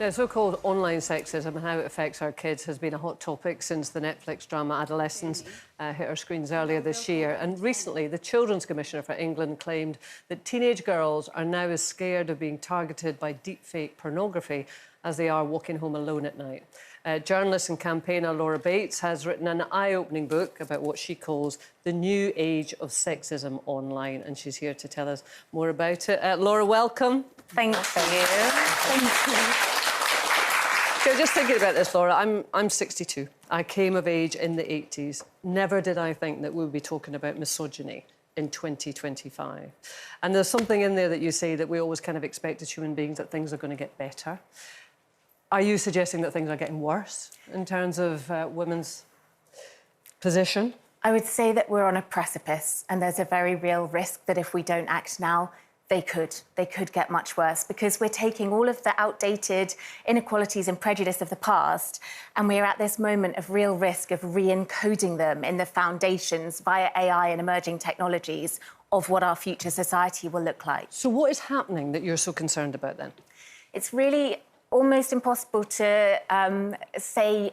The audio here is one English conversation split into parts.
Yeah, so-called online sexism and how it affects our kids has been a hot topic since the Netflix drama Adolescence hit our screens earlier this year. And recently, the Children's Commissioner for England claimed that teenage girls are now as scared of being targeted by deepfake pornography as they are walking home alone at night. Journalist and campaigner Laura Bates has written an eye-opening book about what she calls the new age of sexism online, and she's here to tell us more about it. Laura, welcome. Thank you. Thank you. So just thinking about this, Laura, I'm 62. I came of age in the 80s. Never did I think that we would be talking about misogyny in 2025. And there's something in there that you say that we always kind of expect as human beings that things are going to get better. Are you suggesting that things are getting worse in terms of women's position? I would say that we're on a precipice, and there's a very real risk that if we don't act now, they could get much worse, because we're taking all of the outdated inequalities and prejudice of the past, and we're at this moment of real risk of re-encoding them in the foundations via AI and emerging technologies of what our future society will look like. So what is happening that you're so concerned about then? It's really almost impossible to say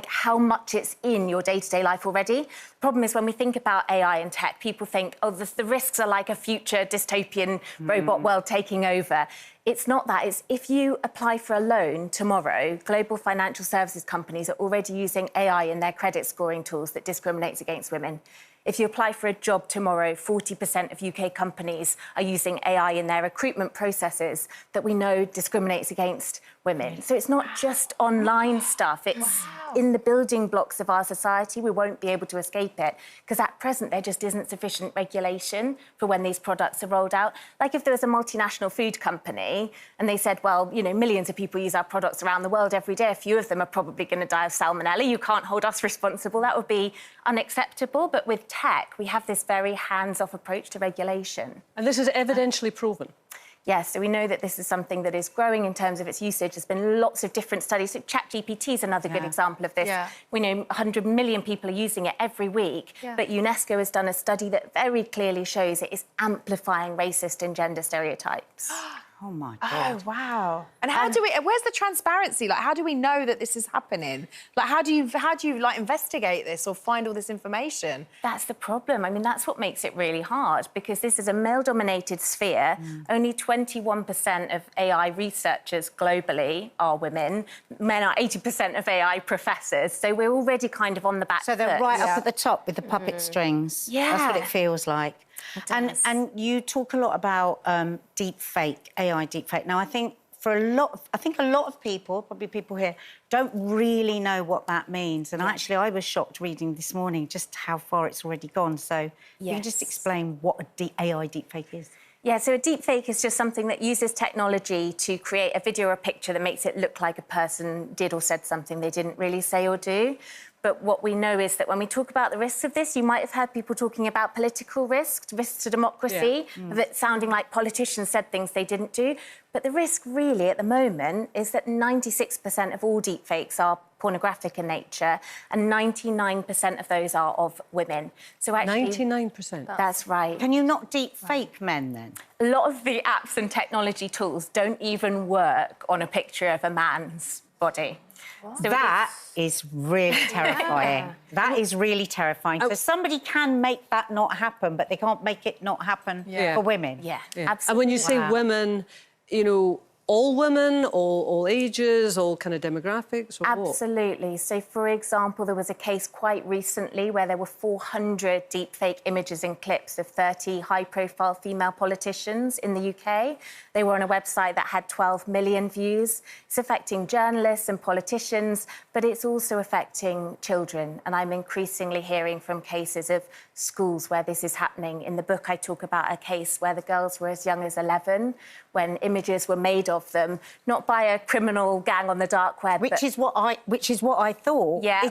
how much it's in your day-to-day life already. The problem is when we think about AI and tech, people think, oh, the risks are like a future dystopian robot world taking over. It's not that. It's if you apply for a loan tomorrow, global financial services companies are already using AI in their credit scoring tools that discriminates against women. If you apply for a job tomorrow, 40% of UK companies are using AI in their recruitment processes that we know discriminates against women. So it's not just online stuff, it's in the building blocks of our society. We won't be able to escape it, because at present there just isn't sufficient regulation for when these products are rolled out. Like if there was a multinational food company and they said, well, you know, millions of people use our products around the world every day, a few of them are probably going to die of salmonella, you can't hold us responsible. That would be unacceptable. But with tech, we have this very hands-off approach to regulation. And this is evidentially proven? Yes, so we know that this is something that is growing in terms of its usage. There's been lots of different studies. So ChatGPT is another good example of this. We know 100 million people are using it every week, but UNESCO has done a study that very clearly shows it is amplifying racist and gender stereotypes. Oh, my God. Oh, wow. And how do we... Where's the transparency? Like, how do we know that this is happening? Like, how do you like, investigate this or find all this information? That's the problem. I mean, that's what makes it really hard, because this is a male-dominated sphere. Only 21% of AI researchers globally are women. Men are 80% of AI professors. So we're already kind of on the back foot. So they're right up at the top with the puppet strings. Yeah. That's what it feels like. And you talk a lot about deepfake, AI deepfake. Now, I think a lot of people, probably people here, don't really know what that means. And actually, I was shocked reading this morning just how far it's already gone. So you can just explain what AI deepfake is. Yeah, so a deepfake is just something that uses technology to create a video or a picture that makes it look like a person did or said something they didn't really say or do. But what we know is that when we talk about the risks of this, you might have heard people talking about political risks to democracy, of it sounding like politicians said things they didn't do. But the risk really at the moment is that 96% of all deepfakes are pornographic in nature, and 99% of those are of women. So actually... 99%? That's right. Can you not deepfake men, then? A lot of the apps and technology tools don't even work on a picture of a man's body. So that is really terrifying. That is really terrifying. So somebody can make that not happen, but they can't make it not happen for women. Yeah, absolutely. And when you say women, you know, all women, all ages, all kind of demographics, or absolutely. What? So, for example, there was a case quite recently where there were 400 deepfake images and clips of 30 high-profile female politicians in the UK. They were on a website that had 12 million views. It's affecting journalists and politicians, but it's also affecting children. And I'm increasingly hearing from cases of schools where this is happening. In the book, I talk about a case where the girls were as young as 11 when images were made of them, not by a criminal gang on the dark web, which is what I thought. Yeah,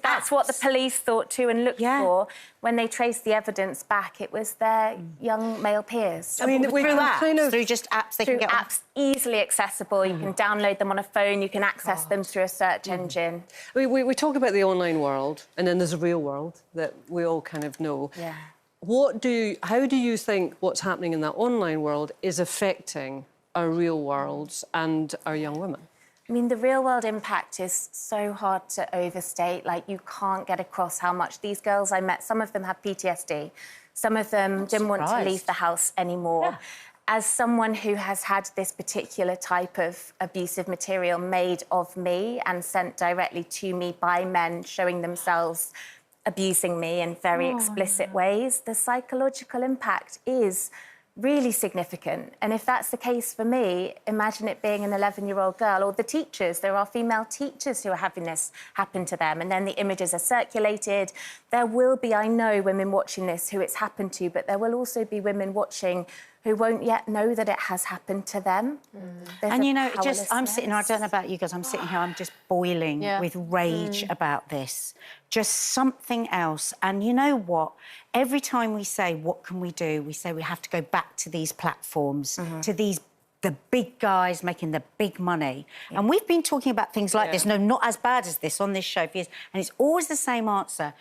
that's what the police thought too and looked for. When they traced the evidence back, it was their young male peers. I mean, through apps, through just apps they can get apps, easily accessible. You can download them on a phone. You can access them through a search engine. We talk about the online world, and then there's a real world that we all kind of know. Yeah. How do you think what's happening in that online world is affecting our real worlds and our young women? I mean, the real-world impact is so hard to overstate. Like, you can't get across how much these girls I met, some of them have PTSD, some of them didn't want to leave the house anymore. Yeah. As someone who has had this particular type of abusive material made of me and sent directly to me by men showing themselves abusing me in very explicit ways, the psychological impact is really significant. And if that's the case for me, imagine it being an 11-year-old girl, or the teachers. There are female teachers who are having this happen to them, and then the images are circulated. There will be, I know, women watching this who it's happened to, but there will also be women watching who won't yet know that it has happened to them. And, you know, I'm sitting, I don't know about you guys, I'm sitting here, I'm just boiling with rage about this. Just something else. And you know what? Every time we say, what can we do? We say we have to go back to these platforms, to the big guys making the big money. And we've been talking about things like this, no, not as bad as this on this show for years, and it's always the same answer.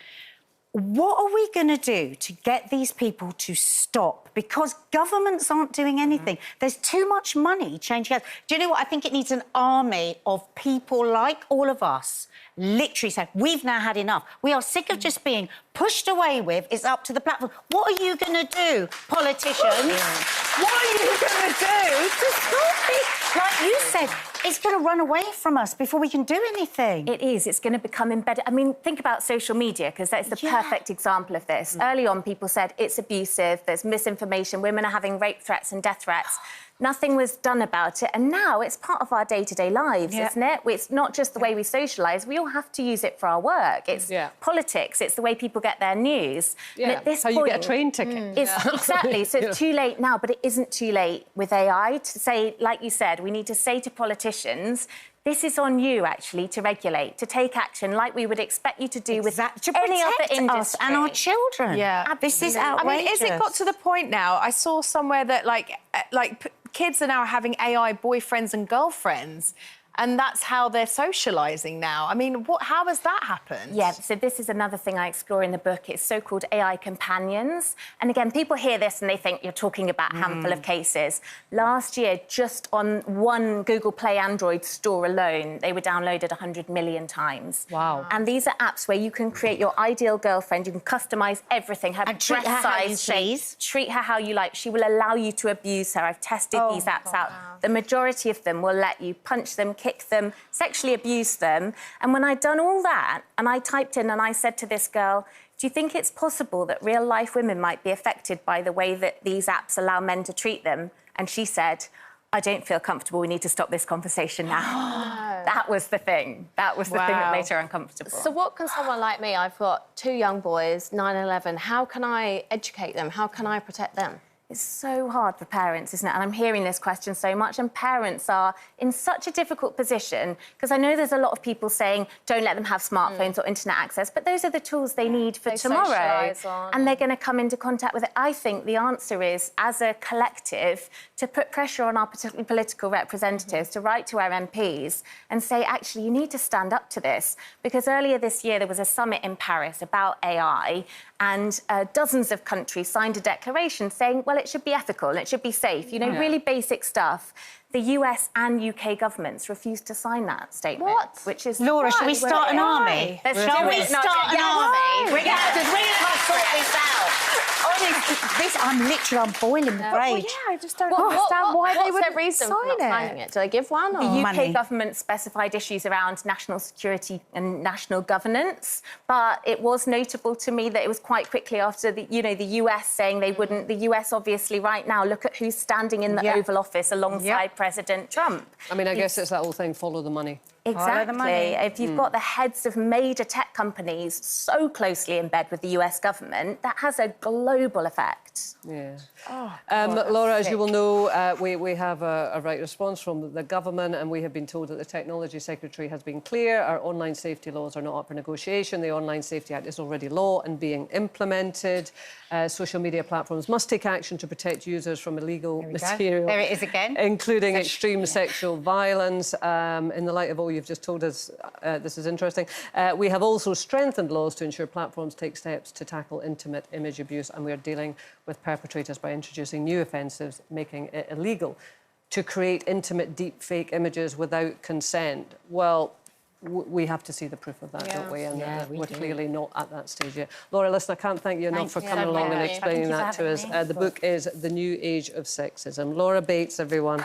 What are we going to do to get these people to stop? Because governments aren't doing anything. There's too much money changing hands. Do you know what? I think it needs an army of people like all of us literally saying, we've now had enough. We are sick of just being pushed away with. It's up to the platform. What are you going to do, politicians? What are you going to do to stop it? Like you said, it's going to run away from us before we can do anything. It is. It's going to become embedded. I mean, think about social media, because that's the perfect example of this. Early on, people said it's abusive, there's misinformation, women are having rape threats and death threats. Nothing was done about it, and now it's part of our day-to-day lives, isn't it? It's not just the way we socialise, we all have to use it for our work. It's politics, it's the way people get their news. Yeah, and at this point, you get a train ticket. Exactly, so it's too late now, but it isn't too late with AI to say, like you said, we need to say to politicians, this is on you, actually, to regulate, to take action like we would expect you to do with any other industry. Us and our children. Yeah. This is outrageous. I mean, is it got to the point now? I saw somewhere that, kids are now having AI boyfriends and girlfriends, and that's how they're socialising now. I mean, how has that happened? Yeah, so this is another thing I explore in the book. It's so-called AI companions. And again, people hear this and they think you're talking about a handful of cases. Last year, just on one Google Play Android store alone, they were downloaded 100 million times. Wow. And these are apps where you can create your ideal girlfriend, you can customise everything, her breast size, shape, treat her how you like. She will allow you to abuse her. I've tested these apps out. The majority of them will let you punch them, kick them, sexually abuse them. And when I'd done all that, and I typed in and I said to this girl, do you think it's possible that real-life women might be affected by the way that these apps allow men to treat them? And she said, I don't feel comfortable. We need to stop this conversation now. That was the thing. That was the thing that made her uncomfortable. So what can someone like me, I've got 2 young boys, 9 and 11, how can I educate them? How can I protect them? It's so hard for parents, isn't it? And I'm hearing this question so much, and parents are in such a difficult position, because I know there's a lot of people saying, don't let them have smartphones or internet access, but those are the tools they need for tomorrow, and they're going to come into contact with it. I think the answer is, as a collective, to put pressure on our political representatives to write to our MPs and say, actually, you need to stand up to this, because earlier this year there was a summit in Paris about AI, and dozens of countries signed a declaration saying, well, it should be ethical and it should be safe, you know, really basic stuff. The US and UK governments refused to sign that statement. What? Which is... Laura, should we start an army? Shall we start an army? We're going to have to sort this out. Honestly, I'm boiling with rage. I just don't understand why they would reason for not signing it. Do they give one? Or? The UK government specified issues around national security and national governance, but it was notable to me that it was quite quickly after the US saying they wouldn't. The US, obviously, right now, look at who's standing in the Oval Office alongside President Trump. I mean, I guess it's that whole thing, follow the money. Exactly. If you've got the heads of major tech companies so closely in bed with the US government, that has a global effect. Yeah. Laura, as you will know, we have a right response from the government, and we have been told that the Technology Secretary has been clear. Our online safety laws are not up for negotiation. The Online Safety Act is already law and being implemented. Social media platforms must take action to protect users from illegal material. There it is again. Including extreme sexual violence. In the light of all you've just told us, this is interesting. We have also strengthened laws to ensure platforms take steps to tackle intimate image abuse, and we are dealing with perpetrators by introducing new offences, making it illegal to create intimate deepfake images without consent. Well, we have to see the proof of that, don't we? And we're clearly not at that stage yet. Laura, listen, I can't thank you enough for coming along and explaining that to us. The book is The New Age of Sexism. Laura Bates, everyone.